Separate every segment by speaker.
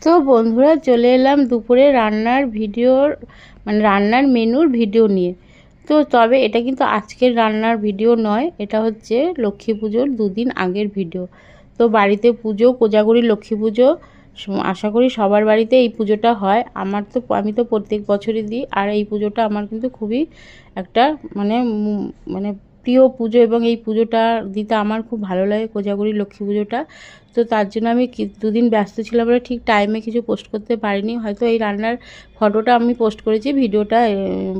Speaker 1: তো বন্ধুরা চলে এলাম দুপুরে রান্নার ভিডিওর মানে রান্নার মেনুর ভিডিও নিয়ে। তো তবে এটা কিন্তু আজকের রান্নার ভিডিও নয়, এটা হচ্ছে লক্ষ্মী পুজোর দুদিন আগের ভিডিও। তো বাড়িতে পুজো, কোজাগরি লক্ষ্মী পুজো, আশা করি সবার বাড়িতে এই পুজোটা হয়। আমি তো প্রত্যেক বছরই দিই, আর এই পুজোটা আমার কিন্তু খুবই একটা মানে মানে প্রিয় পুজো, এবং এই পুজোটা দিতে আমার খুব ভালো লাগে, কোজাগরি লক্ষ্মী পুজোটা। তো তার জন্য আমি দুদিন ব্যস্ত ছিলাম বলে ঠিক টাইমে কিছু পোস্ট করতে পারিনি। হয়তো এই রান্নার ফটোটা আমি পোস্ট করেছি, ভিডিওটা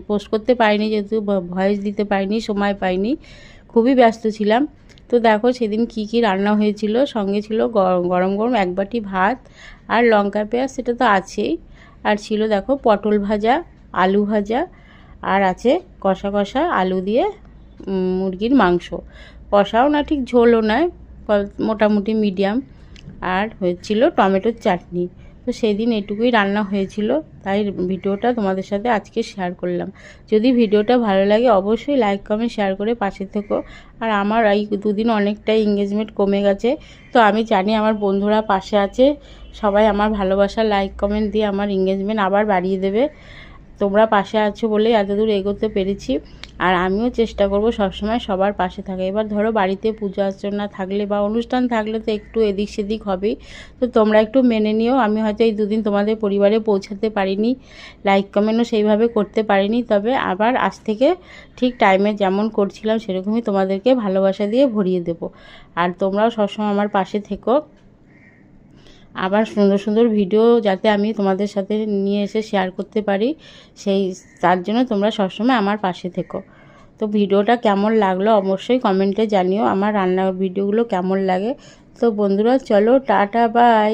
Speaker 1: পোস্ট করতে পারিনি, যেহেতু ভয়েস দিতে পারিনি, সময় পাইনি, খুবই ব্যস্ত ছিলাম। তো দেখো সেদিন কি কি রান্না হয়েছিল। সঙ্গে ছিল গরম গরম এক বাটি ভাত আর লঙ্কা পেঁয়াজ, সেটা তো আছেই। আর ছিল দেখো পটল ভাজা, আলু ভাজা, আর আছে কষা কষা আলু দিয়ে মুরগির মাংস। কষাও না ঠিক ঝোলও নয়, মোটামুটি মিডিয়াম। আর হয়েছিল টমেটোর চাটনি। তো সেই দিন এটুকুই রান্না হয়েছিল, তাই ভিডিওটা তোমাদের সাথে আজকে শেয়ার করলাম। যদি ভিডিওটা ভালো লাগে অবশ্যই লাইক কমেন্ট শেয়ার করে পাশে থেকো। আর আমার এই দুদিন অনেকটাই এঙ্গেজমেন্ট কমে গেছে, তো আমি জানি আমার বন্ধুরা পাশে আছে, সবাই আমার ভালোবাসা লাইক কমেন্ট দিয়ে আমার এঙ্গেজমেন্ট আবার বাড়িয়ে দেবে। তোমরা পাশে আছো বলেই এতদূর এগোতে পেরেছি, আর আমিও চেষ্টা করব সবসময় সবার পাশে থাকে। এবার ধরো বাড়িতে পূজা অর্চনা থাকলে বা অনুষ্ঠান থাকলে তো একটু এদিক সেদিক হবেই, তো তোমরা একটু মেনে নিও। আমি হয়তো এই দুদিন তোমাদের পরিবারে পৌঁছাতে পারিনি, লাইক কমেন্টও সেইভাবে করতে পারিনি, তবে আবার আজ থেকে ঠিক টাইমে যেমন করছিলাম সেরকমই তোমাদেরকে ভালোবাসা দিয়ে ভরিয়ে দেব। আর তোমরাও সবসময় আমার পাশে থেকো, আবার সুন্দর সুন্দর ভিডিও যাতে আমি তোমাদের সাথে নিয়ে এসে শেয়ার করতে পারি, তার জন্য তোমরা সবসময় আমার পাশে থেকো। তো ভিডিওটা কেমন লাগলো অবশ্যই কমেন্টে জানিও, আমার রান্নার ভিডিওগুলো কেমন লাগে। তো বন্ধুরা চলো টাটা বাই।